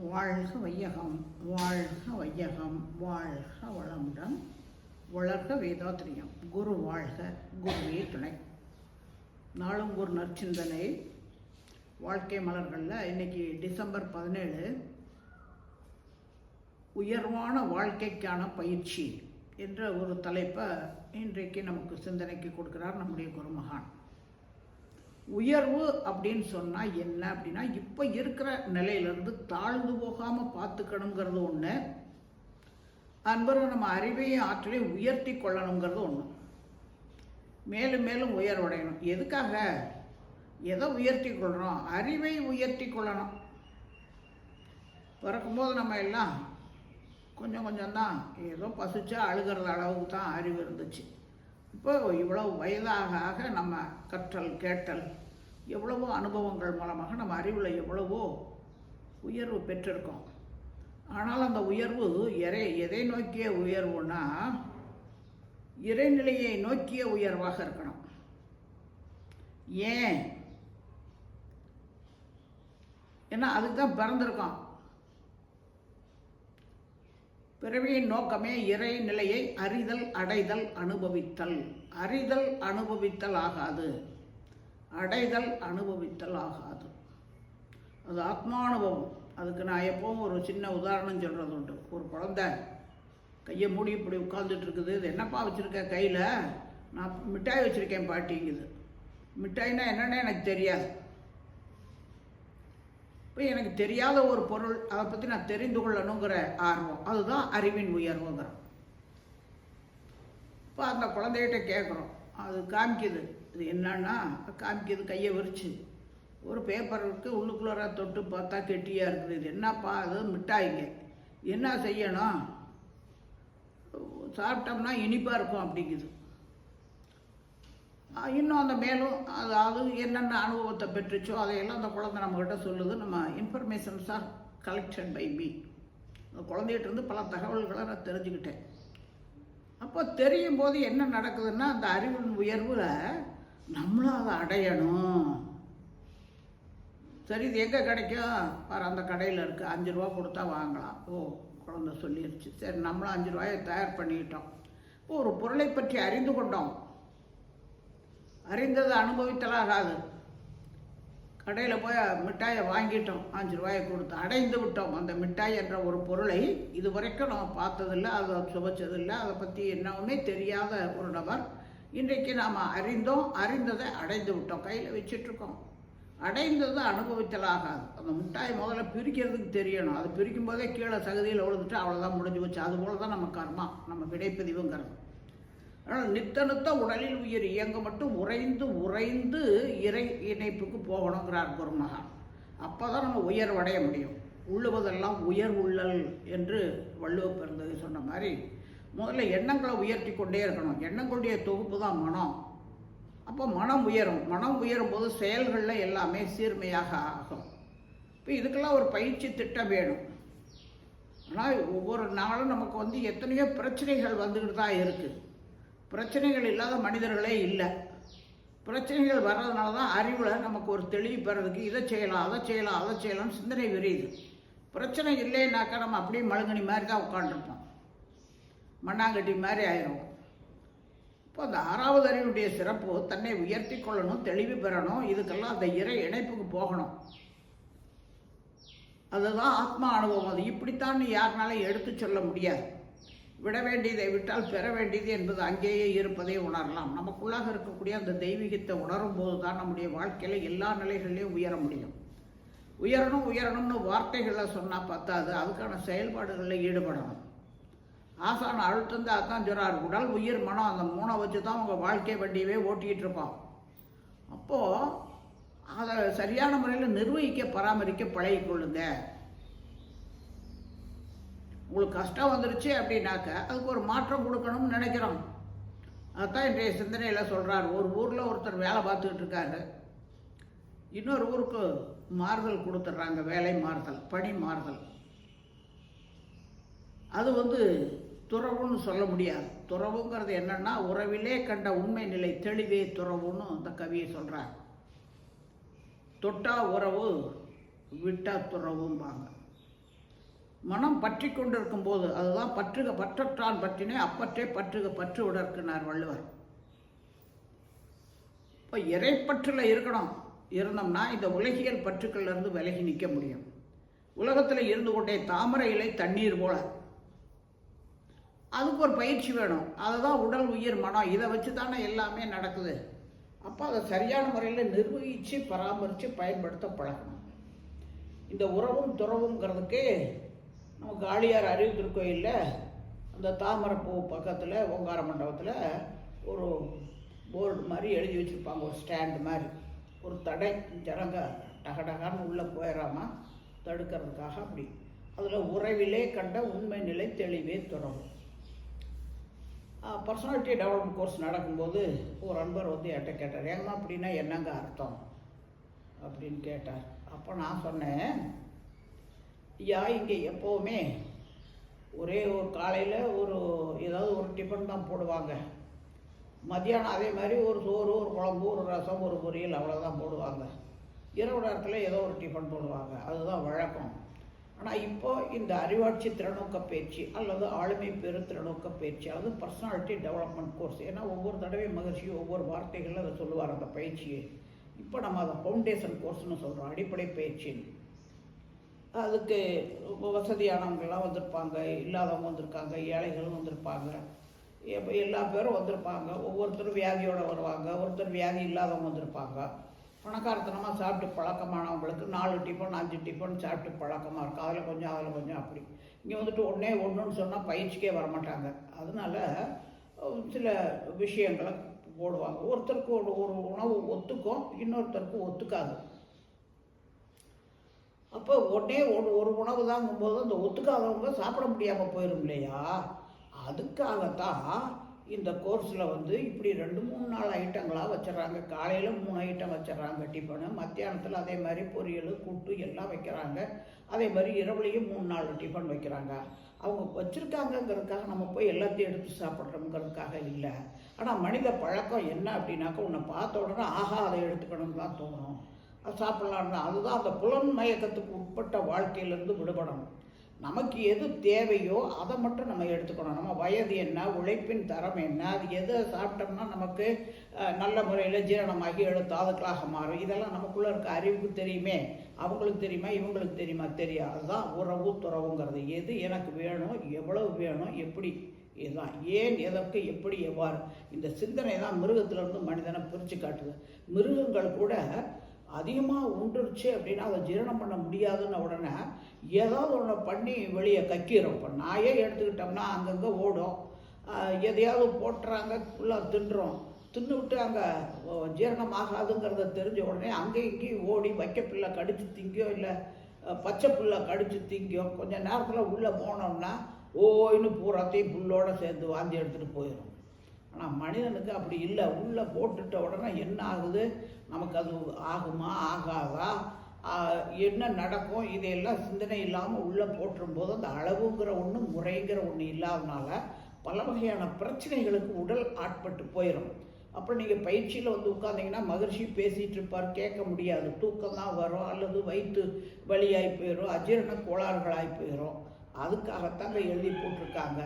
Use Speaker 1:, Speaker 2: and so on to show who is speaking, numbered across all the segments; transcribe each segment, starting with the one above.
Speaker 1: வாழ்க வையகம், வாழ்க வையகம், வாழ்க வளமுடன், வளர்க வேதாத்திரியம். குரு வாழ்க, குருவே துணை. நாளும் ஒரு நற்சிந்தனை. வாழ்க்கை மலர்களில் இன்னைக்கு டிசம்பர் 17, உயர்வான வாழ்க்கைக்கான பயிற்சி என்ற ஒரு தலைப்பை இன்றைக்கு நமக்கு சிந்தனைக்கு கொடுக்கிறார் நம்முடைய குருமகான். உயர்வு அப்படின்னு சொன்னால் என்ன அப்படின்னா, இப்போ இருக்கிற நிலையிலேருந்து தாழ்ந்து போகாமல் பார்த்துக்கணுங்கிறது ஒன்று. அன்பர்கள் நம்ம அறிவையும் ஆற்றலையும் உயர்த்தி கொள்ளணுங்கிறது ஒன்று. மேலும் மேலும் உயர்வடையணும். எதுக்காக? எதை உயர்த்தி கொள்கிறோம்? அறிவை உயர்த்தி கொள்ளணும். பிறக்கும்போது நம்ம எல்லாம் கொஞ்சம் கொஞ்சம்தான் ஏதோ பசிச்சா அழுகிறது அளவுக்கு தான் அறிவு இருந்துச்சு. இப்போ இவ்வளவு வயதாக ஆக நம்ம கற்றல் கேட்டல் எவ்வளவோ அனுபவங்கள் மூலமாக நம்ம அறிவில் எவ்வளவோ உயர்வு பெற்றிருக்கோம். ஆனால் அந்த உயர்வு எதை நோக்கிய உயர்வுன்னா, இறைநிலையை நோக்கிய உயர்வாக இருக்கணும். ஏன்? ஏன்னா அதுக்கு தான் பிறந்திருக்கோம். பிறவியின் நோக்கமே இறைநிலையை அறிதல், அடைதல், அனுபவித்தல். அறிதல் அனுபவித்தல் ஆகாது, அடைதல் அனுபவித்தல் ஆகாது. அது ஆத்மானுபவம். அதுக்கு நான் எப்போவும் ஒரு சின்ன உதாரணம் சொல்கிறது உண்டு. ஒரு குழந்தை கையை மூடி இப்படி உட்காந்துட்டு இருக்குது. இது என்னப்பா வச்சுருக்க கையில்? நான் மிட்டாய் வச்சுருக்கேன் பாட்டிங்குது. மிட்டாய்னா என்னென்னு எனக்கு தெரியாது. இப்போ எனக்கு தெரியாத ஒரு பொருள், அதை பற்றி நான் தெரிந்து கொள்ளணுங்கிற ஆர்வம், அதுதான் அறிவின் உயர்வுங்கிறோம். இப்போ அந்த குழந்தைகிட்ட கேட்குறோம், அது காமிக்குது. இது என்னன்னா காமிக்குது, கையை விரிச்சு ஒரு பேப்பர் இருக்குது, உள்ளுக்குள்ளே தொட்டு பார்த்தா கெட்டியாக இருக்குது. இது என்னப்பா? அது மிட்டாய்ங்க. என்ன செய்யணும்? சாப்பிட்டோம்னா இனிப்பாக இருக்கும் அப்படிங்குது. இன்னும் அந்த மேலும் அது என்னென்ன அனுபவத்தை பெற்றுச்சோ அதையெல்லாம் அந்த குழந்தை நம்மக்கிட்ட சொல்லுது. நம்ம informations are collected by me. அந்த குழந்தைகிட்ட இருந்து பல தகவல்களை நான் தெரிஞ்சுக்கிட்டேன். அப்போ தெரியும் போது என்ன நடக்குதுன்னா, அந்த அறிவின் உயர்வில் நம்மளும் அதை அடையணும். சரி, இது எங்கே கிடைக்கும்? பாரு, அந்த கடையில் இருக்குது, 5 ரூபா கொடுத்தா வாங்கலாம். ஓ, குழந்தை சொல்லிடுச்சு. சரி, நம்மளும் 5 ரூபாயை தயார் பண்ணிக்கிட்டோம். இப்போ ஒரு பொருளை பற்றி அறிந்து கொண்டோம். அறிந்தது அனுபவித்தலாகாது. கடையில் போய் மிட்டாயை வாங்கிட்டோம், 5 ரூபாயை கொடுத்து அடைந்து விட்டோம். அந்த மிட்டாய் என்ற ஒரு பொருளை இது வரைக்கும் நம்ம பார்த்ததில்லை, அதை சுவைச்சதில்லை, அதை பற்றி என்னவுமே தெரியாத ஒரு நபர். இன்றைக்கு நாம் அறிந்தோம், அறிந்ததை அடைந்து விட்டோம், கையில் வச்சிட்ருக்கோம். அடைந்தது அனுபவித்தலாகாது. அந்த மிட்டாய் முதல்ல பிரிக்கிறதுக்கு தெரியணும். அது பிரிக்கும் போதே கீழே சகதியில் விழுந்துட்டு அவ்வளோதான், முடிஞ்சு வச்சு. அதுபோல தான் நம்ம கர்மா, நம்ம விடைப்பதிவுங்கிறது. அதனால் நித்த உடலில் உயிர் இயங்க மட்டும் உறைந்து உறைந்து இறை இணைப்புக்கு போகணுங்கிறார் குருமகான். அப்போ தான் நம்ம உயர்வடைய முடியும். உள்ளுவதெல்லாம் உயர் உள்ளல் என்று வள்ளுவ பெருந்தகை சொன்ன மாதிரி, முதல்ல எண்ணங்களை உயர்த்தி கொண்டே இருக்கணும். எண்ணங்களுடைய தொகுப்பு தான் மனம். அப்போ மனம் உயரும். மனம் உயரும் போது செயல்களில் எல்லாமே சீர்மையாக ஆகும். இப்போ இதுக்கெல்லாம் ஒரு பயிற்சி திட்டம் வேணும். ஆனால் ஒவ்வொரு நாளும் நமக்கு எத்தனையோ பிரச்சனைகள் வந்துக்கிட்டு தான் இருக்குது. பிரச்சனைகள் இல்லாத மனிதர்களே இல்லை. பிரச்சனைகள் வர்றதுனால தான் அறிவில் நமக்கு ஒரு தெளிவு பெறதுக்கு இதை செய்யலாம், அதை செய்யலாம், அதை செய்யலாம்னு சிந்தனை விரியுது. பிரச்சனை இல்லைன்னாக்கா நம்ம அப்படியே மழுங்கனி மாதிரி தான் உட்காந்துருப்போம், மண்ணாங்கட்டி மாதிரி ஆயிரும். இப்போ அந்த 6வது அறிவுடைய சிறப்பு தன்னை உயர்த்தி கொள்ளணும், தெளிவு பெறணும். இதுக்கெல்லாம் அந்த இறை இணைப்புக்கு போகணும். அதுதான் ஆத்மா அனுபவம். அது இப்படித்தான் யாருனாலும் எடுத்து சொல்ல முடியாது. விட வேண்டியதை விட்டால் பெற வேண்டியது என்பது அங்கேயே இருப்பதை உணரலாம். நமக்குள்ளாக இருக்கக்கூடிய அந்த தெய்வீகத்தை உணரும் போது தான் நம்முடைய வாழ்க்கையில் எல்லா நிலைகளிலையும் உயர முடியும். உயரணும்னு வார்த்தைகளை சொன்னால் பத்தாது, அதுக்கான செயல்பாடுகளில் ஈடுபடணும். ஆசான அழுத்தந்து அதான் சொல்கிறார், உடல் உயிர் மனம், அந்த 3 வச்சு தான் உங்கள் வாழ்க்கை வண்டியவே ஓட்டிக்கிட்டு இருக்கோம். அப்போது அதை சரியான முறையில் நிர்வகிக்க பராமரிக்க பழகிக்கொள்ளுங்க. உங்களுக்கு கஷ்டம் வந்துருச்சு அப்படின்னாக்க அதுக்கு ஒரு மாற்றம் கொடுக்கணும்னு நினைக்கிறோம். அதுதான் இன்றைய சிந்தனையில் சொல்கிறார். ஒரு ஊரில் ஒருத்தர் வேலை பார்த்துக்கிட்டு இருக்காரு. இன்னொரு ஊருக்கு மாறுதல் கொடுத்துட்றாங்க, வேலை மாறுதல், பணி மாறுதல். அது துறவுன்னு சொல்ல முடியாது. துறவுங்கிறது என்னன்னா, உறவிலே கண்ட உண்மை நிலை தெளிவே துறவுன்னு அந்த கவியை சொல்கிறார். தொட்டா உறவு, விட்டா துறவும்பாங்க. மனம் பற்றி கொண்டிருக்கும் போது, அதுதான் பற்றுக பற்றற்றான் பற்றினே அப்பற்றே பற்றுக பற்று உடற்கினார் வள்ளுவர். இப்போ இறைப்பற்றில் இருக்கணும். இருந்தோம்னா இந்த உலகியல் பற்றுக்கள்லேருந்து விலகி நிற்க முடியும். உலகத்தில் இருந்து கொண்டே தாமரை இலை தண்ணீர் போல. அதுக்கு ஒரு பயிற்சி வேணும். அதுதான் உடல் உயிர் மனம், இதை வச்சு தானே எல்லாமே நடக்குது. அப்போ அதை சரியான முறையில் நிர்வகித்து பராமரித்து பயன்படுத்த பழகணும். இந்த உறவும் துறவுங்கிறதுக்கு நம்ம காளியார் அறிவு திருக்கோயிலில் அந்த தாமரைப்பூ பக்கத்தில் ஓங்கார மண்டபத்தில் ஒரு போர்டு மாதிரி எழுதி வச்சுருப்பாங்க, ஒரு ஸ்டாண்டு மாதிரி, ஒரு தடை, ஜனங்க டகடகான்னு உள்ளே போயிடாமல் தடுக்கிறதுக்காக. அப்படி அதில் உறவிலே கண்ட உண்மை நிலை தெளிவே துறவு. பர்சனாலிட்டி டெவலப்மெண்ட் கோர்ஸ் நடக்கும்போது ஒரு அன்பர் வந்து என்கிட்ட கேட்டார், ஏங்க அப்படின்னா என்னங்க அர்த்தம் அப்படின்னு கேட்டார். அப்போ நான் சொன்னேன், ஐயா இங்கே எப்போவுமே ஒரே ஒரு காலையில் ஏதாவது ஒரு டிஃபன் தான் போடுவாங்க. மத்தியானம் அதே மாதிரி ஒரு சோறு, ஒரு குழம்பு, ஒரு ரசம், ஒரு பொரியல், அவ்வளோதான் போடுவாங்க. இரவு நேரத்தில் ஏதோ ஒரு டிஃபன் போடுவாங்க. அதுதான் வழக்கம். ஆனால் இப்போ இந்த அறிவாட்சி திறநோக்க பயிற்சி அல்லது ஆளுமை பெரு திறநோக்க பயிற்சி அல்லது பர்சனாலிட்டி டெவலப்மெண்ட் கோர்ஸ், ஏன்னா ஒவ்வொரு தடவையும் மகிழ்ச்சி ஒவ்வொரு வார்த்தைகளில் அதை சொல்லுவார் அந்த பயிற்சியை. இப்போ நம்ம அதை ஃபவுண்டேஷன் கோர்ஸ்னு சொல்கிறோம், அடிப்படை பயிற்சின்னு. அதுக்கு வசதியானவங்கெல்லாம் வந்திருப்பாங்க, இல்லாதவங்க வந்திருக்காங்க, ஏழைகளும் வந்திருப்பாங்க, எல்லா பேரும் வந்திருப்பாங்க. ஒவ்வொருத்தரும் வியாதியோடு வருவாங்க, ஒருத்தர் வியாதி இல்லாதவங்க வந்திருப்பாங்க. பணக்காரத்தனமாக சாப்பிட்டு பழக்கமானவங்களுக்கு 4 டிஃபன் 5 டிஃபன் சாப்பிட்டு பழக்கமாக இருக்கும். அதில் கொஞ்சம் அப்படி. இங்கே வந்துட்டு ஒன்றுன்னு சொன்னால் பயிற்சிக்கே வரமாட்டாங்க. அதனால் சில விஷயங்களை போடுவாங்க. ஒருத்தருக்கு ஒரு உணவு ஒத்துக்கும், இன்னொருத்தருக்கு ஒத்துக்காது. அப்போ ஒரு உணவு தாங்கும்போது அந்த ஒத்துக்காதவங்க சாப்பிட முடியாமல் போயிடும் இல்லையா? அதுக்காகத்தான் இந்த கோர்ஸில் வந்து இப்படி 2-3-4 ஐட்டங்களாக வச்சிடறாங்க. காலையில் 3 ஐட்டம் வச்சிடறாங்க டிஃபனு, மத்தியானத்தில் அதே மாதிரி பொரியல் கூட்டு எல்லாம் வைக்கிறாங்க. அதே மாதிரி இரவுலையும் 3-4 டிஃபன் வைக்கிறாங்க. அவங்க வச்சுருக்காங்கங்கிறதுக்காக நம்ம போய் எல்லாத்தையும் எடுத்து சாப்பிட்றோங்கிறதுக்காக இல்லை. ஆனால் மனித பழக்கம் என்ன அப்படின்னாக்கா, உன்னை பார்த்த உடனே ஆஹா அதை எடுத்துக்கணும்னு தான் தோணும், அது சாப்பிட்லான்னு. அதுதான் அந்த புலன் மயக்கத்துக்கு உட்பட்ட வாழ்க்கையிலேருந்து விடுபடணும். நமக்கு எது தேவையோ அதை மட்டும் நம்ம எடுத்துக்கணும். நம்ம வயது என்ன, உழைப்பின் தரம் என்ன, அது எதை சாப்பிட்டோம்னா நமக்கு நல்ல முறையில் ஜீரணமாகி எழுத்தாதுக்களாக மாறும், இதெல்லாம் நமக்குள்ளே இருக்க அறிவுக்கு தெரியுமே. அவங்களுக்கு தெரியுமா, இவங்களுக்கு தெரியுமா, தெரியாது. அதுதான் உறவு துறவுங்கிறது. எது எனக்கு வேணும், எவ்வளவு வேணும், எப்படி, இதுதான். ஏன், எதற்கு, எப்படி, எவ்வாறு. இந்த சிந்தனை தான் மிருகத்திலிருந்து மனிதனை பிரித்து காட்டுது. மிருகங்கள் கூட அதிகமாக உண்டுருச்சு அப்படின்னா அதை ஜீரணம் பண்ண முடியாதுன்னு உடனே ஏதாவது ஒன்று பண்ணி வெளியே கக்கிடும். இப்போ நாயே எடுத்துக்கிட்டோம்னா அங்கங்கே ஓடும், எதையாவது போட்டுறாங்க, ஃபுல்லாக தின்னு விட்டு அங்கே ஜீரணம் ஆகாதுங்கிறத தெரிஞ்ச உடனே அங்கேயும் இங்கேயும் ஓடி வைக்க பிள்ளை கடிச்சு திங்கோ, இல்லை பச்சை புல்லை கடிச்சு திங்கோ. கொஞ்சம் நேரத்தில் உள்ளே போனோம்னா ஓய்னு பூராத்தையும் புல்லோடு சேர்ந்து வாந்தி எடுத்துகிட்டு போயிடும். ஆனால் மனிதனுக்கு அப்படி இல்லை. உள்ளே போட்டுட்ட உடனே என்ன ஆகுது, நமக்கு அது ஆகுமா ஆகாதா, என்ன நடக்கும், இதையெல்லாம் சிந்தனை இல்லாமல் உள்ளே போட்டுரும்போது அந்த அளவுங்கிற ஒன்று முறைங்கிற ஒன்று இல்லாதனால பல வகையான பிரச்சனைகளுக்கு உடல் ஆட்பட்டு போயிடும். அப்புறம் நீங்கள் பயிற்சியில் வந்து உட்காந்திங்கன்னா மகிழ்ச்சி பேசிகிட்டு இருப்பார், கேட்க முடியாது, தூக்கம் தான் வரும், அல்லது வயிற்று வலியாகி போயிடும், அஜீரண கோளாறுகளாகி போயிடும். அதுக்காகத்தாங்க எழுதி போட்டிருக்காங்க.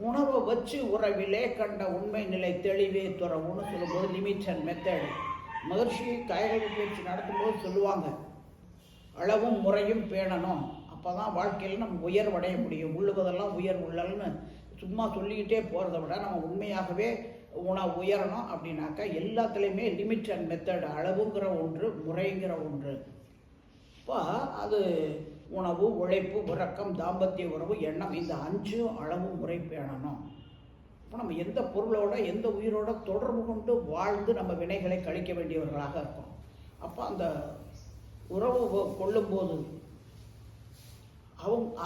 Speaker 1: உணவை வச்சு உறவிலே கண்ட உண்மை நிலை தெளிவே துறவுன்னு சொல்லும்போது லிமிட்ஸ் அண்ட் மெத்தடு. மகிழ்ச்சி கைகள் பேச்சு நடத்தும்போது சொல்லுவாங்க, அளவும் முறையும் பேணணும். அப்போ தான் வாழ்க்கையில் நம்ம உயர்வடைய முடியும். உள்ளுவதெல்லாம் உயர் உள்ளல்னு சும்மா சொல்லிக்கிட்டே போகிறத விட நம்ம உண்மையாகவே உயரணும் அப்படின்னாக்கா எல்லாத்துலேயுமே லிமிட் அண்ட் மெத்தட், அளவுங்கிற ஒன்று, முறைங்கிற ஒன்று. இப்போ அது உணவு, உழைப்பு, உறக்கம், தாம்பத்திய உறவு, எண்ணம், இந்த 5 அளவு முறை பேணணும். இப்போ நம்ம எந்த பொருளோட எந்த உயிரோட தொடர்பு கொண்டு வாழ்ந்து நம்ம வினைகளை கழிக்க வேண்டியவர்களாக இருக்கோம். அப்போ அந்த உறவு கொள்ளும்போது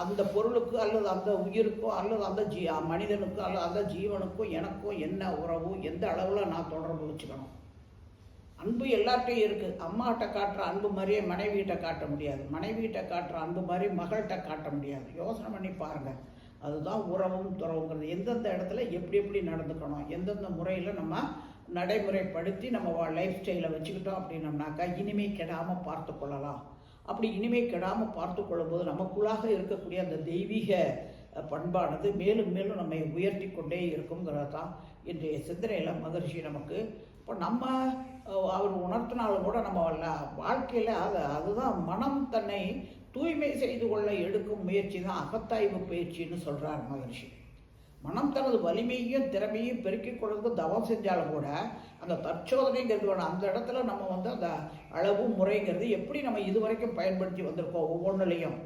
Speaker 1: அந்த பொருளுக்கு அல்லது அந்த உயிருக்கோ அல்லது அந்த மனிதனுக்கோ அல்லது அந்த ஜீவனுக்கும் எனக்கும் என்ன உறவு, எந்த அளவில் நான் தொடர்பு வச்சுக்கணும். அன்பு எல்லார்ட்டையும் இருக்குது. அம்மாகிட்ட காட்டுற அன்பு மாதிரியே மனைவிகிட்ட காட்ட முடியாது, மனைவிகிட்ட காட்டுற அன்பு மாதிரி மகள்கிட்ட காட்ட முடியாது. யோசனை பண்ணி பாருங்கள். அதுதான் உறவும் துறவுங்கிறது. எந்தெந்த இடத்துல எப்படி எப்படி நடந்துக்கணும், எந்தெந்த முறையில் நம்ம நடைமுறைப்படுத்தி நம்ம லைஃப் ஸ்டைலை வச்சுக்கிட்டோம் அப்படின்னம்னாக்கா இனிமே கெடாமல் பார்த்து கொள்ளலாம். அப்படி இனிமே கெடாமல் பார்த்து கொள்ளும்போது நமக்குள்ளாக இருக்கக்கூடிய அந்த தெய்வீக பண்பானது மேலும் மேலும் நம்மை உயர்த்தி கொண்டே இருக்குங்கிறது தான் இன்றைய சிந்தனையில் மகரிஷி நமக்கு. இப்போ நம்ம அவர் உணர்த்தினாலும் கூட நம்ம வாழ்க்கையில் அதுதான் மனம் தன்னை தூய்மை செய்து கொள்ள எடுக்கும் முயற்சி தான் அகத்தாய்வு பயிற்சின்னு சொல்கிறார் மகரிஷி. மனம் தனது வலிமையும் திறமையும் பெருக்கிக் கொள்றதுக்கு தவம் செஞ்சாலும் கூட அந்த தற்சோதனைங்கிறது வேணும். அந்த இடத்துல நம்ம அந்த அளவு முறைங்கிறது எப்படி நம்ம இதுவரைக்கும் பயன்படுத்தி வந்திருக்கோம் ஒவ்வொன்றுலையும்,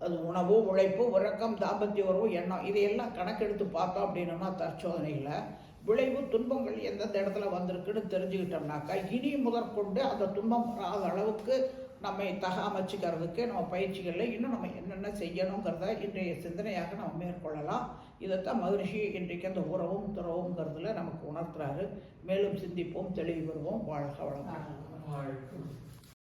Speaker 1: அது உணவு, உழைப்பு, உறக்கம், தாம்பத்திய உறவு, எண்ணம், இதையெல்லாம் கணக்கெடுத்து பார்த்தோம் அப்படின்னோம்னா தற்சோதனையில் விளைவு துன்பங்கள் எந்தெந்த இடத்துல வந்திருக்குன்னு தெரிஞ்சுக்கிட்டோம்னாக்கா இனி முதற்கொண்டு அந்த துன்பம் வராத அளவுக்கு நம்மை அமைச்சிக்கிறதுக்கு நம்ம பயிற்சிகளில் இன்னும் நம்ம என்னென்ன செய்யணுங்கிறத இன்றைய சிந்தனையாக நம்ம மேற்கொள்ளலாம். இதைத்தான் மகரிஷி இன்றைக்கு அந்த உறவும் துறவுங்கிறதுல நமக்கு உணர்த்துறாரு. மேலும் சிந்திப்போம், தெளிவு பெறுவோம். வாழ்க வளம்.